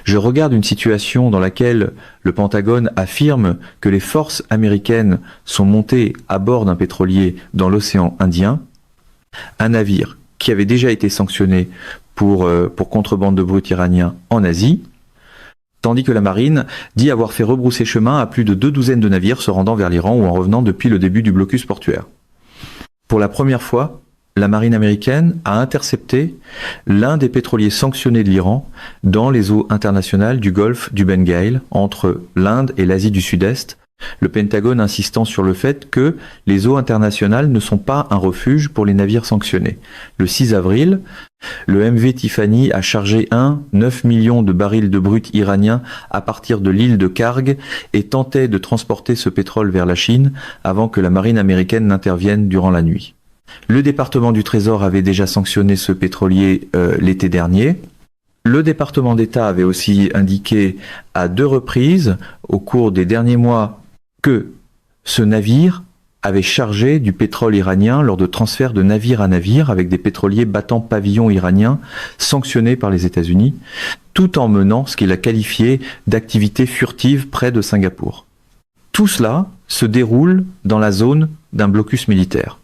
Je regarde une situation dans laquelle le Pentagone affirme que les forces américaines sont montées à bord d'un pétrolier dans l'océan Indien, un navire qui avait déjà été sanctionné pour contrebande de brut iranien en Asie, tandis que la marine dit avoir fait rebrousser chemin à plus de 2 douzaines de navires se rendant vers l'Iran ou en revenant depuis le début du blocus portuaire. Pour la première fois, la marine américaine a intercepté l'un des pétroliers sanctionnés de l'Iran dans les eaux internationales du golfe du Bengale, entre l'Inde et l'Asie du Sud-Est, le Pentagone insistant sur le fait que les eaux internationales ne sont pas un refuge pour les navires sanctionnés. Le 6 avril, le MV Tiffany a chargé 9 millions de barils de brut iranien à partir de l'île de Karg et tentait de transporter ce pétrole vers la Chine avant que la marine américaine n'intervienne durant la nuit. Le département du Trésor avait déjà sanctionné ce pétrolier l'été dernier. Le département d'État avait aussi indiqué à 2 reprises au cours des derniers mois que ce navire avait chargé du pétrole iranien lors de transferts de navire à navire avec des pétroliers battant pavillon iranien sanctionnés par les États-Unis, tout en menant ce qu'il a qualifié d'activité furtive près de Singapour. Tout cela se déroule dans la zone d'un blocus militaire.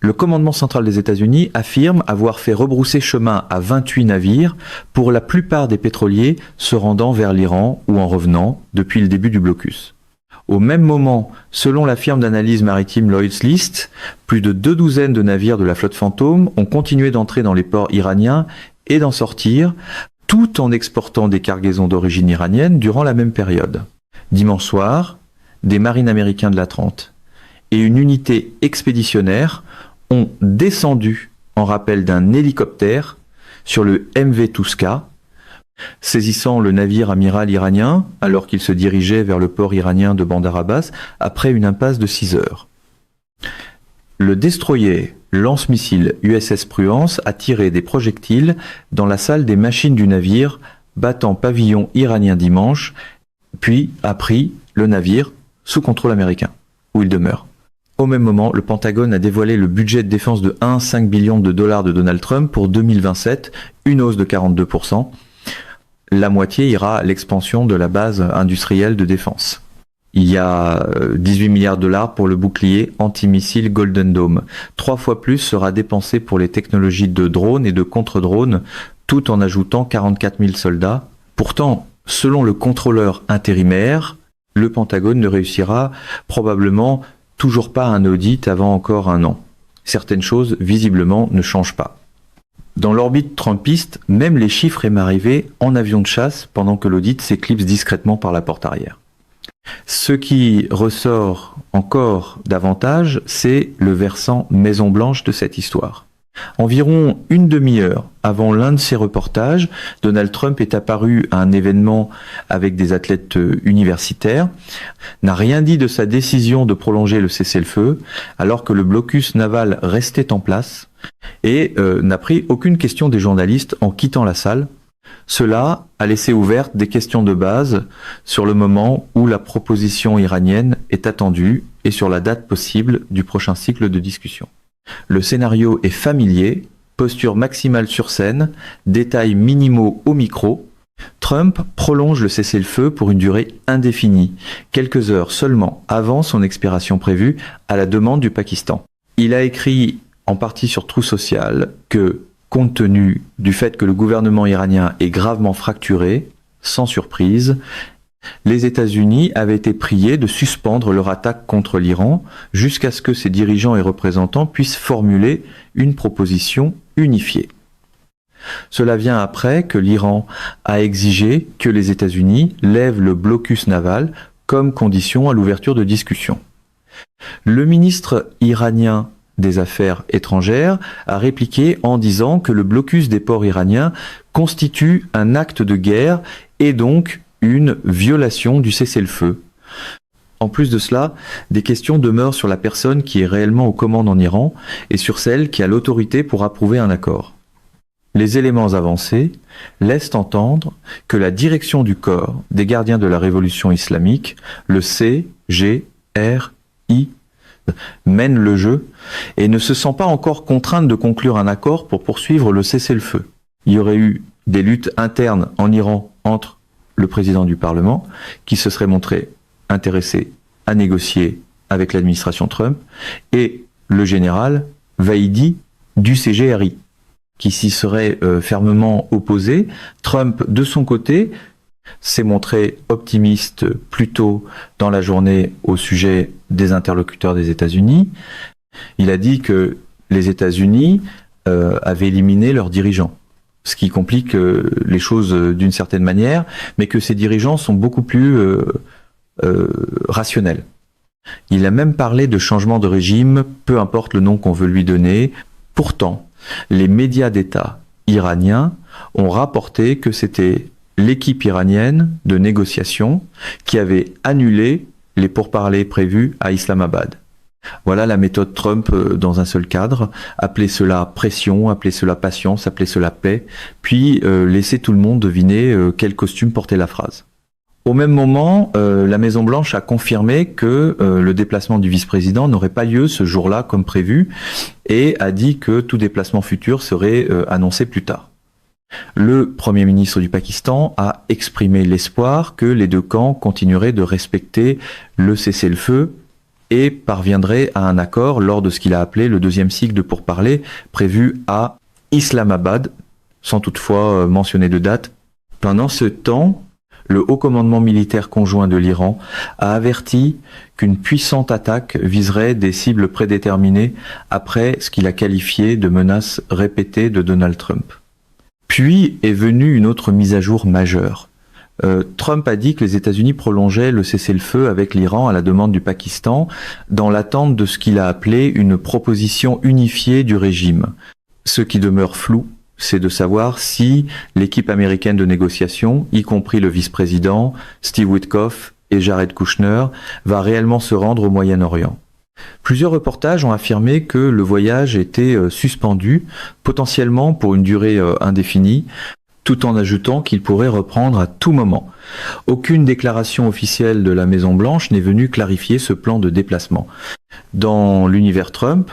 Le commandement central des États-Unis affirme avoir fait rebrousser chemin à 28 navires pour la plupart des pétroliers se rendant vers l'Iran ou en revenant depuis le début du blocus. Au même moment, selon la firme d'analyse maritime Lloyd's List, plus de 2 douzaines de navires de la flotte fantôme ont continué d'entrer dans les ports iraniens et d'en sortir, tout en exportant des cargaisons d'origine iranienne durant la même période. Dimanche soir, des marines américains de l'Atlante et une unité expéditionnaire ont descendu en rappel d'un hélicoptère sur le MV Tuska, saisissant le navire amiral iranien alors qu'il se dirigeait vers le port iranien de Bandar Abbas après une impasse de 6 heures. Le destroyer lance-missile USS Prudence a tiré des projectiles dans la salle des machines du navire battant pavillon iranien dimanche, puis a pris le navire sous contrôle américain, où il demeure. Au même moment, le Pentagone a dévoilé le budget de défense de 1,5 billion de dollars de Donald Trump pour 2027, une hausse de 42%. La moitié ira à l'expansion de la base industrielle de défense. Il y a 18 milliards de dollars pour le bouclier antimissile Golden Dome. 3 fois plus sera dépensé pour les technologies de drones et de contre-drones, tout en ajoutant 44 000 soldats. Pourtant, selon le contrôleur intérimaire, le Pentagone ne réussira probablement toujours pas un audit avant encore 1 an. Certaines choses, visiblement, ne changent pas. Dans l'orbite trumpiste, même les chiffres aiment arriver en avion de chasse pendant que l'audit s'éclipse discrètement par la porte arrière. Ce qui ressort encore davantage, c'est le versant Maison Blanche de cette histoire. Environ une demi-heure avant l'un de ces reportages, Donald Trump est apparu à un événement avec des athlètes universitaires, n'a rien dit de sa décision de prolonger le cessez-le-feu, alors que le blocus naval restait en place, et n'a pris aucune question des journalistes en quittant la salle. Cela a laissé ouvertes des questions de base sur le moment où la proposition iranienne est attendue et sur la date possible du prochain cycle de discussion. Le scénario est familier, posture maximale sur scène, détails minimaux au micro. Trump prolonge le cessez-le-feu pour une durée indéfinie, quelques heures seulement avant son expiration prévue à la demande du Pakistan. Il a écrit en partie sur Truth Social que, compte tenu du fait que le gouvernement iranien est gravement fracturé, sans surprise, les États-Unis avaient été priés de suspendre leur attaque contre l'Iran jusqu'à ce que ses dirigeants et représentants puissent formuler une proposition unifiée. Cela vient après que l'Iran a exigé que les États-Unis lèvent le blocus naval comme condition à l'ouverture de discussions. Le ministre iranien des Affaires étrangères a répliqué en disant que le blocus des ports iraniens constitue un acte de guerre et donc une violation du cessez-le-feu. En plus de cela, des questions demeurent sur la personne qui est réellement aux commandes en Iran et sur celle qui a l'autorité pour approuver un accord. Les éléments avancés laissent entendre que la direction du corps des gardiens de la révolution islamique, le CGRI, mène le jeu et ne se sent pas encore contrainte de conclure un accord pour poursuivre le cessez-le-feu. Il y aurait eu des luttes internes en Iran entre le président du Parlement, qui se serait montré intéressé à négocier avec l'administration Trump, et le général Vaidi du CGRI, qui s'y serait fermement opposé. Trump, de son côté, s'est montré optimiste plus tôt dans la journée au sujet des interlocuteurs des États-Unis. Il a dit que les États-Unis avaient éliminé leurs dirigeants, ce qui complique les choses d'une certaine manière, mais que ces dirigeants sont beaucoup plus rationnels. Il a même parlé de changement de régime, peu importe le nom qu'on veut lui donner. Pourtant, les médias d'État iraniens ont rapporté que c'était l'équipe iranienne de négociation qui avait annulé les pourparlers prévus à Islamabad. Voilà la méthode Trump dans un seul cadre. Appelez cela pression, appelez cela patience, appelez cela paix, puis laissez tout le monde deviner quel costume portait la phrase. Au même moment, la Maison-Blanche a confirmé que le déplacement du vice-président n'aurait pas lieu ce jour-là comme prévu et a dit que tout déplacement futur serait annoncé plus tard. Le Premier ministre du Pakistan a exprimé l'espoir que les deux camps continueraient de respecter le cessez-le-feu et parviendraient à un accord lors de ce qu'il a appelé le deuxième cycle de pourparlers prévu à Islamabad, sans toutefois mentionner de date. Pendant ce temps, le Haut commandement militaire conjoint de l'Iran a averti qu'une puissante attaque viserait des cibles prédéterminées après ce qu'il a qualifié de menaces répétées de Donald Trump. Puis est venue une autre mise à jour majeure. Trump a dit que les États-Unis prolongeaient le cessez-le-feu avec l'Iran à la demande du Pakistan dans l'attente de ce qu'il a appelé une proposition unifiée du régime. Ce qui demeure flou, c'est de savoir si l'équipe américaine de négociation, y compris le vice-président, Steve Witkoff et Jared Kushner, va réellement se rendre au Moyen-Orient. Plusieurs reportages ont affirmé que le voyage était suspendu, potentiellement pour une durée indéfinie, tout en ajoutant qu'il pourrait reprendre à tout moment. Aucune déclaration officielle de la Maison-Blanche n'est venue clarifier ce plan de déplacement. Dans l'univers Trump,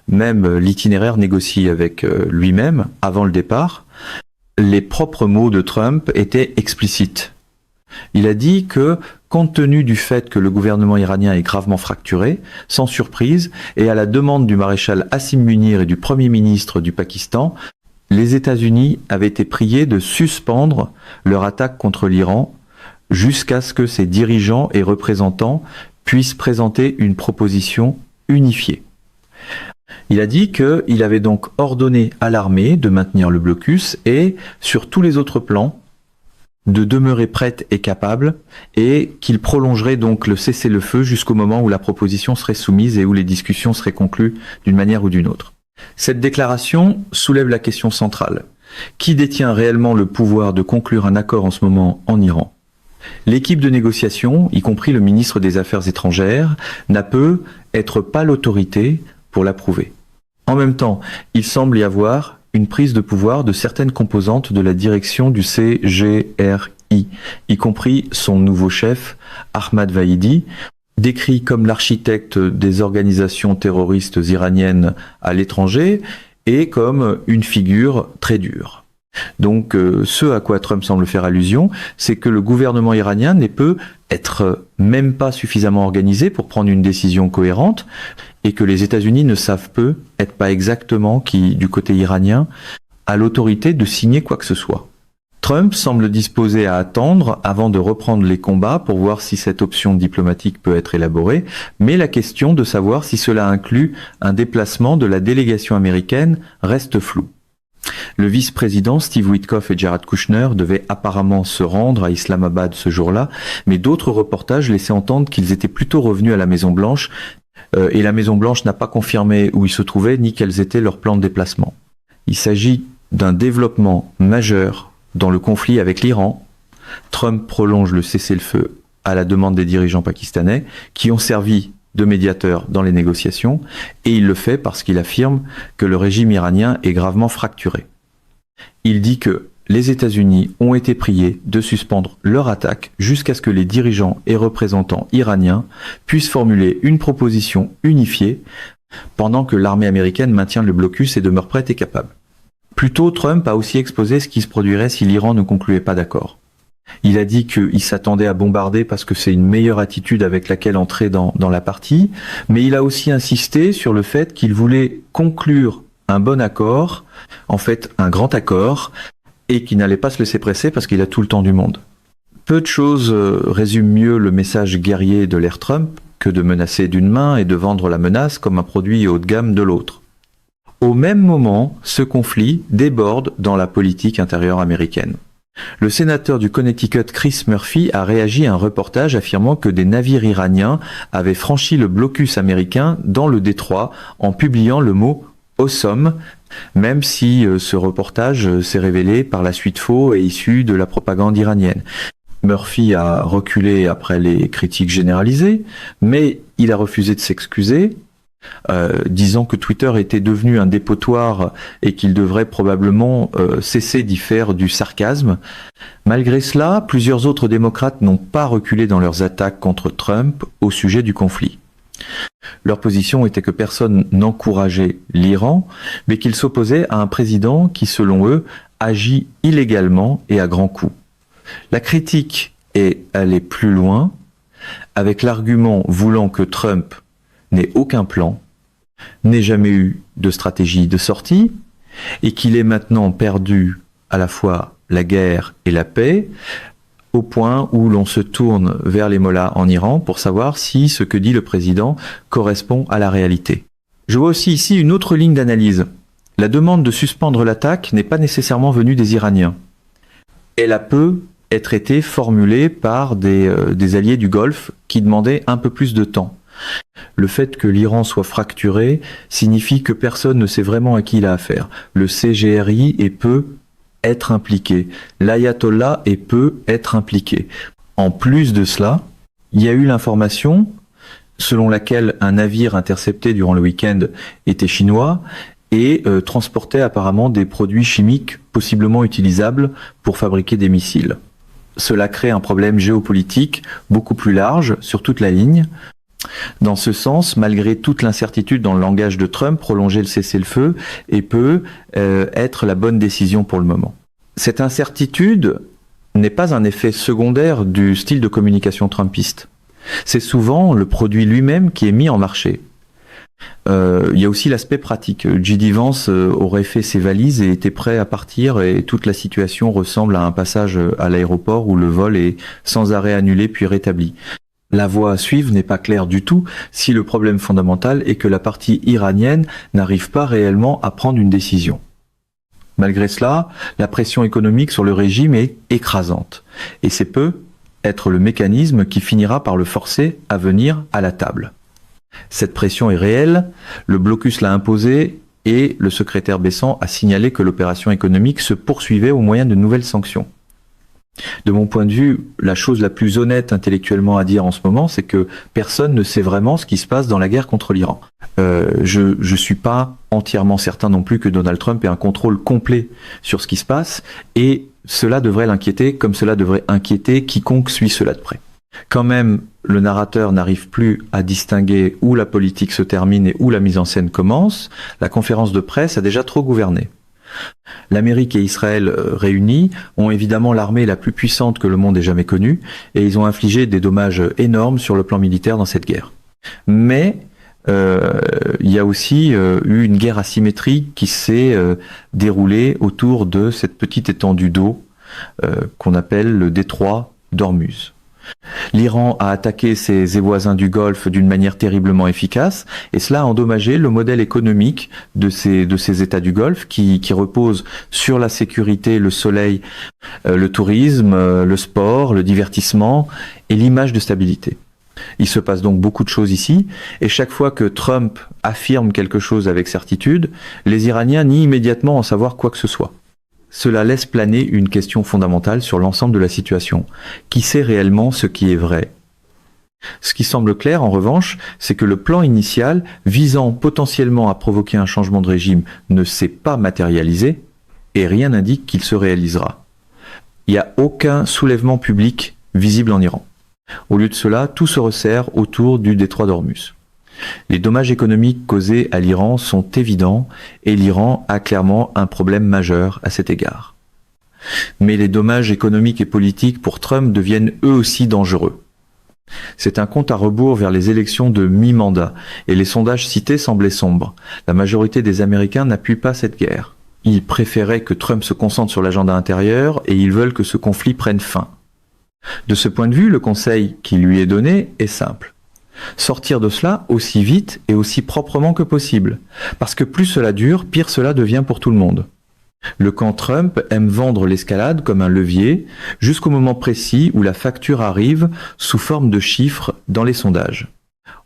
même l'itinéraire négocié avec lui-même avant le départ, les propres mots de Trump étaient explicites. Il a dit que, compte tenu du fait que le gouvernement iranien est gravement fracturé, sans surprise, et à la demande du maréchal Hassim Munir et du Premier ministre du Pakistan, les États-Unis avaient été priés de suspendre leur attaque contre l'Iran jusqu'à ce que ses dirigeants et représentants puissent présenter une proposition unifiée. Il a dit qu'il avait donc ordonné à l'armée de maintenir le blocus et, sur tous les autres plans, de demeurer prête et capable, et qu'il prolongerait donc le cessez-le-feu jusqu'au moment où la proposition serait soumise et où les discussions seraient conclues d'une manière ou d'une autre. Cette déclaration soulève la question centrale. Qui détient réellement le pouvoir de conclure un accord en ce moment en Iran ? L'équipe de négociation, y compris le ministre des Affaires étrangères, n'a peut être pas l'autorité pour l'approuver. En même temps, il semble y avoir une prise de pouvoir de certaines composantes de la direction du CGRI, y compris son nouveau chef, Ahmad Vaidi, décrit comme l'architecte des organisations terroristes iraniennes à l'étranger et comme une figure très dure. Donc ce à quoi Trump semble faire allusion, c'est que le gouvernement iranien ne peut être même pas suffisamment organisé pour prendre une décision cohérente et que les États-Unis ne savent peu, être pas exactement qui, du côté iranien, a l'autorité de signer quoi que ce soit. Trump semble disposé à attendre avant de reprendre les combats pour voir si cette option diplomatique peut être élaborée, mais la question de savoir si cela inclut un déplacement de la délégation américaine reste floue. Le vice-président Steve Witkoff et Jared Kushner devaient apparemment se rendre à Islamabad ce jour-là, mais d'autres reportages laissaient entendre qu'ils étaient plutôt revenus à la Maison-Blanche, et la Maison-Blanche n'a pas confirmé où ils se trouvaient ni quels étaient leurs plans de déplacement. Il s'agit d'un développement majeur dans le conflit avec l'Iran. Trump prolonge le cessez-le-feu à la demande des dirigeants pakistanais qui ont servi de médiateurs dans les négociations, et il le fait parce qu'il affirme que le régime iranien est gravement fracturé. Il dit que les États-Unis ont été priés de suspendre leur attaque jusqu'à ce que les dirigeants et représentants iraniens puissent formuler une proposition unifiée pendant que l'armée américaine maintient le blocus et demeure prête et capable. Plus tôt, Trump a aussi exposé ce qui se produirait si l'Iran ne concluait pas d'accord. Il a dit qu'il s'attendait à bombarder parce que c'est une meilleure attitude avec laquelle entrer dans la partie, mais il a aussi insisté sur le fait qu'il voulait conclure un bon accord, en fait un grand accord, et qu'il n'allait pas se laisser presser parce qu'il a tout le temps du monde. Peu de choses résument mieux le message guerrier de l'ère Trump que de menacer d'une main et de vendre la menace comme un produit haut de gamme de l'autre. Au même moment, ce conflit déborde dans la politique intérieure américaine. Le sénateur du Connecticut Chris Murphy a réagi à un reportage affirmant que des navires iraniens avaient franchi le blocus américain dans le détroit en publiant le mot « awesome », même si ce reportage s'est révélé par la suite faux et issu de la propagande iranienne. Murphy a reculé après les critiques généralisées, mais il a refusé de s'excuser, disant que Twitter était devenu un dépotoir et qu'il devrait probablement cesser d'y faire du sarcasme. Malgré cela, plusieurs autres démocrates n'ont pas reculé dans leurs attaques contre Trump au sujet du conflit. Leur position était que personne n'encourageait l'Iran, mais qu'il s'opposait à un président qui, selon eux, agit illégalement et à grands coups. La critique est allée plus loin, avec l'argument voulant que Trump n'ait aucun plan, n'ait jamais eu de stratégie de sortie, et qu'il ait maintenant perdu à la fois la guerre et la paix, au point où l'on se tourne vers les mollahs en Iran pour savoir si ce que dit le président correspond à la réalité. Je vois aussi ici une autre ligne d'analyse. La demande de suspendre l'attaque n'est pas nécessairement venue des Iraniens. Elle a peu être été formulée par des alliés du Golfe qui demandaient un peu plus de temps. Le fait que l'Iran soit fracturé signifie que personne ne sait vraiment à qui il a affaire. Le CGRI peut être impliqué. L'ayatollah peut être impliqué. En plus de cela, il y a eu l'information selon laquelle un navire intercepté durant le week-end était chinois et transportait apparemment des produits chimiques possiblement utilisables pour fabriquer des missiles. Cela crée un problème géopolitique beaucoup plus large sur toute la ligne. Dans ce sens, malgré toute l'incertitude dans le langage de Trump, prolonger le cessez-le-feu peut être la bonne décision pour le moment. Cette incertitude n'est pas un effet secondaire du style de communication trumpiste. C'est souvent le produit lui-même qui est mis en marché. Il y a aussi l'aspect pratique. J.D. Vance aurait fait ses valises et était prêt à partir et toute la situation ressemble à un passage à l'aéroport où le vol est sans arrêt annulé puis rétabli. La voie à suivre n'est pas claire du tout si le problème fondamental est que la partie iranienne n'arrive pas réellement à prendre une décision. Malgré cela, la pression économique sur le régime est écrasante et c'est peut être le mécanisme qui finira par le forcer à venir à la table. Cette pression est réelle, le blocus l'a imposée et le secrétaire Bessant a signalé que l'opération économique se poursuivait au moyen de nouvelles sanctions. De mon point de vue, la chose la plus honnête intellectuellement à dire en ce moment, c'est que personne ne sait vraiment ce qui se passe dans la guerre contre l'Iran. Je suis pas entièrement certain non plus que Donald Trump ait un contrôle complet sur ce qui se passe et cela devrait l'inquiéter comme cela devrait inquiéter quiconque suit cela de près. Quand même, le narrateur n'arrive plus à distinguer où la politique se termine et où la mise en scène commence. La conférence de presse a déjà trop gouverné. L'Amérique et Israël réunis ont évidemment l'armée la plus puissante que le monde ait jamais connue et ils ont infligé des dommages énormes sur le plan militaire dans cette guerre. Mais il y a aussi eu une guerre asymétrique qui s'est déroulée autour de cette petite étendue d'eau qu'on appelle le détroit d'Ormuz. L'Iran a attaqué ses voisins du Golfe d'une manière terriblement efficace et cela a endommagé le modèle économique de ces États du Golfe qui reposent sur la sécurité, le soleil, le tourisme, le sport, le divertissement et l'image de stabilité. Il se passe donc beaucoup de choses ici et chaque fois que Trump affirme quelque chose avec certitude, les Iraniens nient immédiatement en savoir quoi que ce soit. Cela laisse planer une question fondamentale sur l'ensemble de la situation. Qui sait réellement ce qui est vrai ? Ce qui semble clair, en revanche, c'est que le plan initial, visant potentiellement à provoquer un changement de régime, ne s'est pas matérialisé et rien n'indique qu'il se réalisera. Il n'y a aucun soulèvement public visible en Iran. Au lieu de cela, tout se resserre autour du détroit d'Ormuz. Les dommages économiques causés à l'Iran sont évidents et l'Iran a clairement un problème majeur à cet égard. Mais les dommages économiques et politiques pour Trump deviennent eux aussi dangereux. C'est un compte à rebours vers les élections de mi-mandat, et les sondages cités semblaient sombres. La majorité des Américains n'appuient pas cette guerre. Ils préféraient que Trump se concentre sur l'agenda intérieur, et ils veulent que ce conflit prenne fin. De ce point de vue, le conseil qui lui est donné est simple. Sortir de cela aussi vite et aussi proprement que possible. Parce que plus cela dure, pire cela devient pour tout le monde. Le camp Trump aime vendre l'escalade comme un levier jusqu'au moment précis où la facture arrive sous forme de chiffres dans les sondages.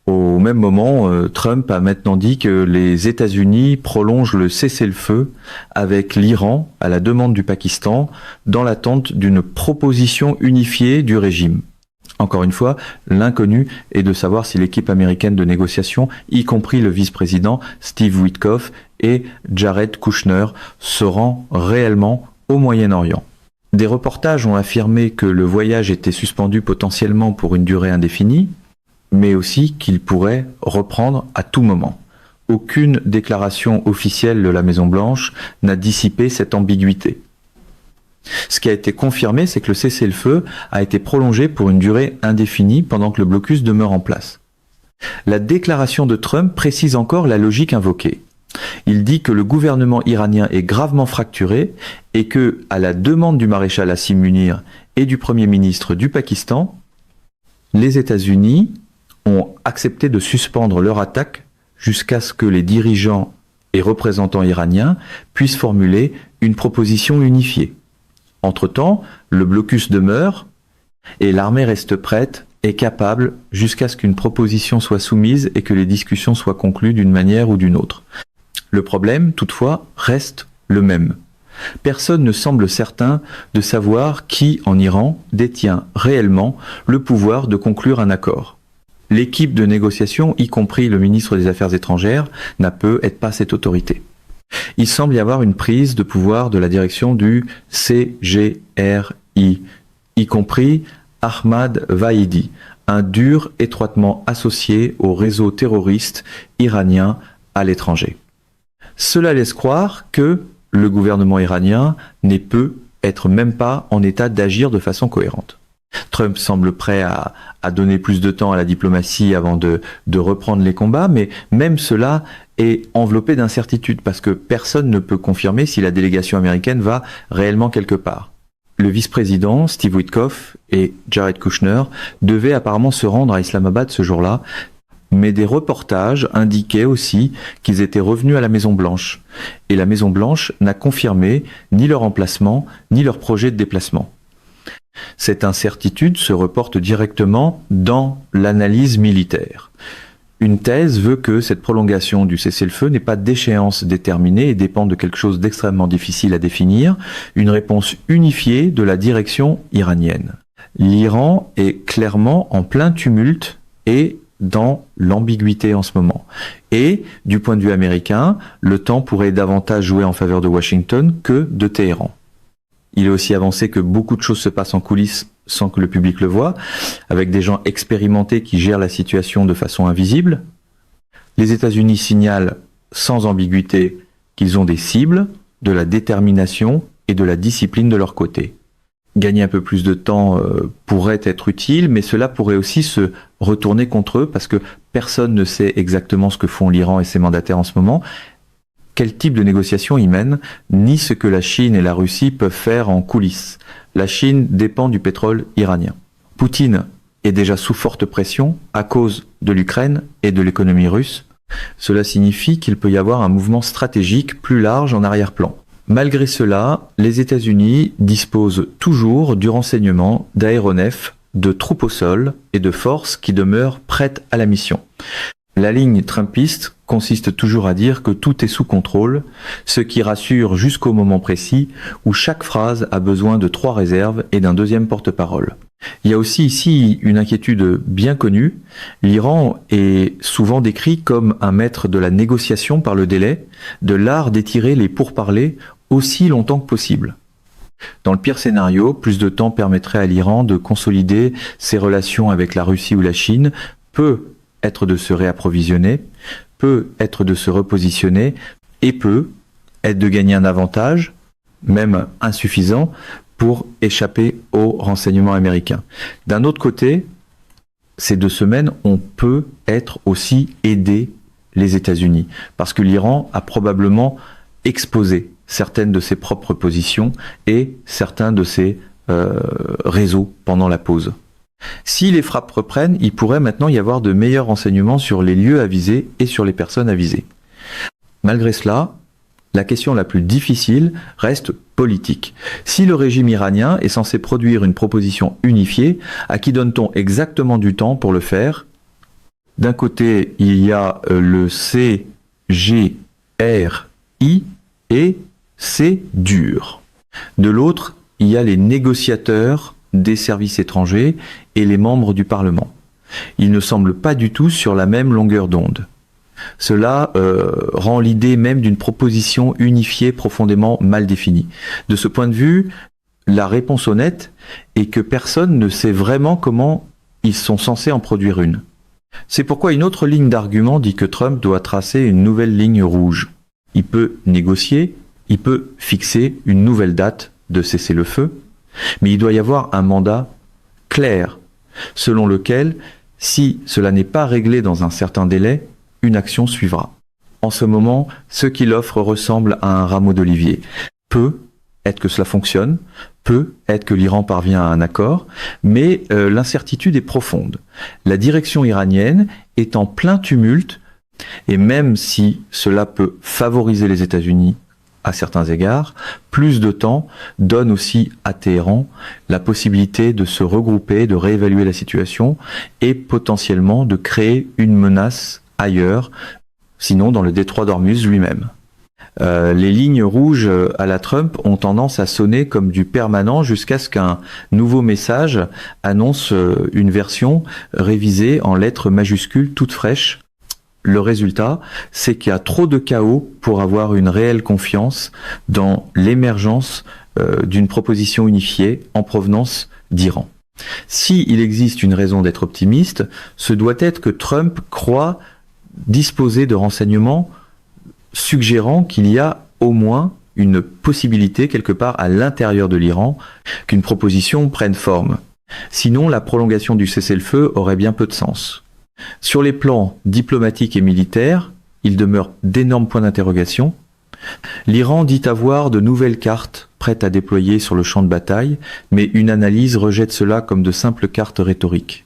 Au même moment, Trump a maintenant dit que les États-Unis prolongent le cessez-le-feu avec l'Iran à la demande du Pakistan dans l'attente d'une proposition unifiée du régime. Encore une fois, l'inconnu est de savoir si l'équipe américaine de négociation, y compris le vice-président Steve Witkoff et Jared Kushner, se rend réellement au Moyen-Orient. Des reportages ont affirmé que le voyage était suspendu potentiellement pour une durée indéfinie, mais aussi qu'il pourrait reprendre à tout moment. Aucune déclaration officielle de la Maison-Blanche n'a dissipé cette ambiguïté. Ce qui a été confirmé, c'est que le cessez-le-feu a été prolongé pour une durée indéfinie pendant que le blocus demeure en place. La déclaration de Trump précise encore la logique invoquée. Il dit que le gouvernement iranien est gravement fracturé et que, à la demande du maréchal Hassim Munir et du Premier ministre du Pakistan, les États-Unis ont accepté de suspendre leur attaque jusqu'à ce que les dirigeants et représentants iraniens puissent formuler une proposition unifiée. Entre-temps, le blocus demeure et l'armée reste prête et capable jusqu'à ce qu'une proposition soit soumise et que les discussions soient conclues d'une manière ou d'une autre. Le problème, toutefois, reste le même. Personne ne semble certain de savoir qui, en Iran, détient réellement le pouvoir de conclure un accord. L'équipe de négociation, y compris le ministre des Affaires étrangères, n'a peut-être pas cette autorité. Il semble y avoir une prise de pouvoir de la direction du CGRI, y compris Ahmad Vahidi, un dur étroitement associé au réseau terroriste iranien à l'étranger. Cela laisse croire que le gouvernement iranien n'est peut être même pas en état d'agir de façon cohérente. Trump semble prêt à donner plus de temps à la diplomatie avant de reprendre les combats, mais même cela est enveloppé d'incertitudes parce que personne ne peut confirmer si la délégation américaine va réellement quelque part. Le vice-président Steve Witkoff et Jared Kushner devaient apparemment se rendre à Islamabad ce jour-là, mais des reportages indiquaient aussi qu'ils étaient revenus à la Maison-Blanche. Et la Maison-Blanche n'a confirmé ni leur emplacement, ni leur projet de déplacement. Cette incertitude se reporte directement dans l'analyse militaire. Une thèse veut que cette prolongation du cessez-le-feu n'est pas d'échéance déterminée et dépend de quelque chose d'extrêmement difficile à définir, une réponse unifiée de la direction iranienne. L'Iran est clairement en plein tumulte et dans l'ambiguïté en ce moment. Et, du point de vue américain, le temps pourrait davantage jouer en faveur de Washington que de Téhéran. Il est aussi avancé que beaucoup de choses se passent en coulisses sans que le public le voie, avec des gens expérimentés qui gèrent la situation de façon invisible. Les États-Unis signalent sans ambiguïté qu'ils ont des cibles, de la détermination et de la discipline de leur côté. Gagner un peu plus de temps pourrait être utile, mais cela pourrait aussi se retourner contre eux parce que personne ne sait exactement ce que font l'Iran et ses mandataires en ce moment, quel type de négociation ils mènent, ni ce que la Chine et la Russie peuvent faire en coulisses. La Chine dépend du pétrole iranien. Poutine est déjà sous forte pression à cause de l'Ukraine et de l'économie russe. Cela signifie qu'il peut y avoir un mouvement stratégique plus large en arrière-plan. Malgré cela, les États-Unis disposent toujours du renseignement, d'aéronefs, de troupes au sol et de forces qui demeurent prêtes à la mission. La ligne trumpiste consiste toujours à dire que tout est sous contrôle, ce qui rassure jusqu'au moment précis où chaque phrase a besoin de 3 réserves et d'un deuxième porte-parole. Il y a aussi ici une inquiétude bien connue. L'Iran est souvent décrit comme un maître de la négociation par le délai, de l'art d'étirer les pourparlers aussi longtemps que possible. Dans le pire scénario, plus de temps permettrait à l'Iran de consolider ses relations avec la Russie ou la Chine, peut être de se réapprovisionner, peut être de se repositionner et peut être de gagner un avantage, même insuffisant, pour échapper aux renseignements américains. D'un autre côté, ces 2 semaines, on peut être aussi aidé les États-Unis, parce que l'Iran a probablement exposé certaines de ses propres positions et certains de ses réseaux pendant la pause. Si les frappes reprennent, il pourrait maintenant y avoir de meilleurs renseignements sur les lieux à viser et sur les personnes à viser. Malgré cela, la question la plus difficile reste politique. Si le régime iranien est censé produire une proposition unifiée, à qui donne-t-on exactement du temps pour le faire ? D'un côté, il y a le CGRI et c'est dur. De l'autre, il y a les négociateurs des services étrangers et les membres du Parlement. Ils ne semblent pas du tout sur la même longueur d'onde. Cela rend l'idée même d'une proposition unifiée profondément mal définie. De ce point de vue, la réponse honnête est que personne ne sait vraiment comment ils sont censés en produire une. C'est pourquoi une autre ligne d'argument dit que Trump doit tracer une nouvelle ligne rouge. Il peut négocier, il peut fixer une nouvelle date de cessez-le-feu, mais il doit y avoir un mandat clair, selon lequel, si cela n'est pas réglé dans un certain délai, une action suivra. En ce moment, ce qu'il offre ressemble à un rameau d'olivier. Peut être que cela fonctionne, peut être que l'Iran parvient à un accord, mais l'incertitude est profonde. La direction iranienne est en plein tumulte, et même si cela peut favoriser les États-Unis à certains égards, plus de temps donne aussi à Téhéran la possibilité de se regrouper, de réévaluer la situation et potentiellement de créer une menace ailleurs, sinon dans le détroit d'Ormuz lui-même. Les lignes rouges à la Trump ont tendance à sonner comme du permanent jusqu'à ce qu'un nouveau message annonce une version révisée en lettres majuscules toutes fraîches. Le résultat, c'est qu'il y a trop de chaos pour avoir une réelle confiance dans l'émergence d'une proposition unifiée en provenance d'Iran. S'il existe une raison d'être optimiste, ce doit être que Trump croit disposer de renseignements suggérant qu'il y a au moins une possibilité quelque part à l'intérieur de l'Iran qu'une proposition prenne forme. Sinon, la prolongation du cessez-le-feu aurait bien peu de sens. Sur les plans diplomatiques et militaires, il demeure d'énormes points d'interrogation. L'Iran dit avoir de nouvelles cartes prêtes à déployer sur le champ de bataille, mais une analyse rejette cela comme de simples cartes rhétoriques.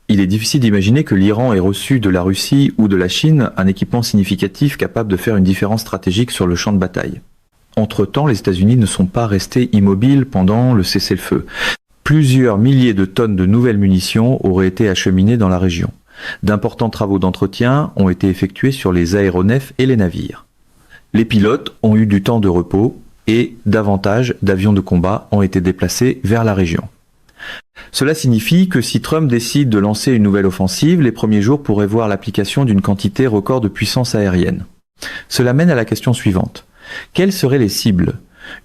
Il est difficile d'imaginer que l'Iran ait reçu de la Russie ou de la Chine un équipement significatif capable de faire une différence stratégique sur le champ de bataille. Entre-temps, les États-Unis ne sont pas restés immobiles pendant le cessez-le-feu. Plusieurs milliers de tonnes de nouvelles munitions auraient été acheminées dans la région. D'importants travaux d'entretien ont été effectués sur les aéronefs et les navires. Les pilotes ont eu du temps de repos et davantage d'avions de combat ont été déplacés vers la région. Cela signifie que si Trump décide de lancer une nouvelle offensive, les premiers jours pourraient voir l'application d'une quantité record de puissance aérienne. Cela mène à la question suivante. Quelles seraient les cibles ?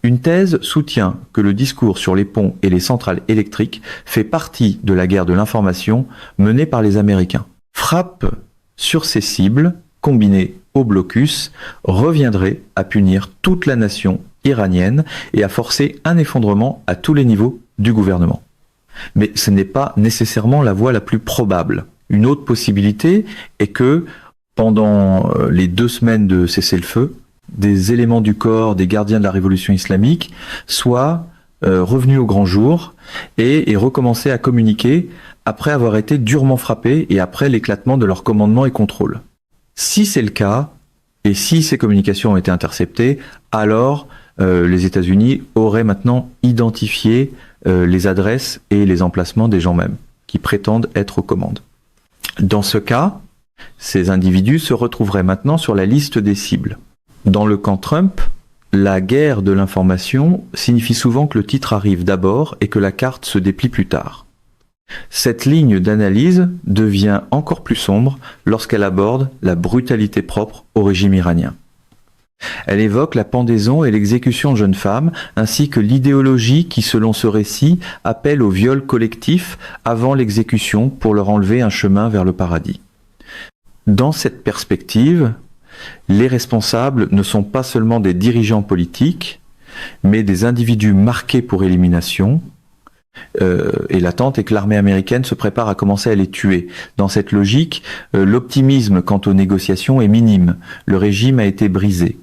Une thèse soutient que le discours sur les ponts et les centrales électriques fait partie de la guerre de l'information menée par les Américains. Frappe sur ces cibles, combinées au blocus, reviendrait à punir toute la nation iranienne et à forcer un effondrement à tous les niveaux du gouvernement. Mais ce n'est pas nécessairement la voie la plus probable. Une autre possibilité est que, pendant les 2 semaines de cessez-le-feu, des éléments du corps des gardiens de la révolution islamique soient revenus au grand jour et recommencé à communiquer après avoir été durement frappés et après l'éclatement de leur commandement et contrôle. Si c'est le cas, et si ces communications ont été interceptées, alors les États-Unis auraient maintenant identifié les adresses et les emplacements des gens mêmes qui prétendent être aux commandes. Dans ce cas, ces individus se retrouveraient maintenant sur la liste des cibles. Dans le camp Trump, la guerre de l'information signifie souvent que le titre arrive d'abord et que la carte se déplie plus tard. Cette ligne d'analyse devient encore plus sombre lorsqu'elle aborde la brutalité propre au régime iranien. Elle évoque la pendaison et l'exécution de jeunes femmes, ainsi que l'idéologie qui, selon ce récit, appelle au viol collectif avant l'exécution pour leur enlever un chemin vers le paradis. Dans cette perspective, les responsables ne sont pas seulement des dirigeants politiques, mais des individus marqués pour élimination. Et l'attente est que l'armée américaine se prépare à commencer à les tuer. Dans cette logique, l'optimisme quant aux négociations est minime. Le régime a été brisé.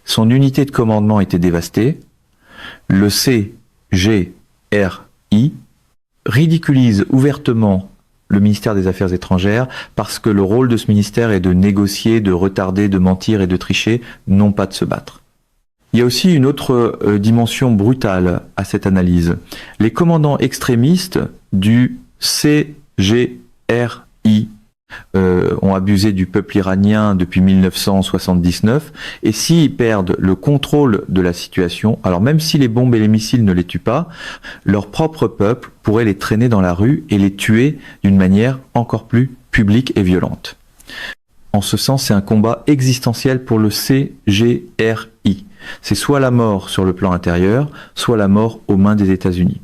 Son unité de commandement était dévastée. Le CGRI ridiculise ouvertement le ministère des Affaires étrangères parce que le rôle de ce ministère est de négocier, de retarder, de mentir et de tricher, non pas de se battre. Il y a aussi une autre dimension brutale à cette analyse. Les commandants extrémistes du CGRI ont abusé du peuple iranien depuis 1979, et s'ils perdent le contrôle de la situation, alors même si les bombes et les missiles ne les tuent pas, leur propre peuple pourrait les traîner dans la rue et les tuer d'une manière encore plus publique et violente. En ce sens, c'est un combat existentiel pour le CGRI. C'est soit la mort sur le plan intérieur, soit la mort aux mains des États-Unis.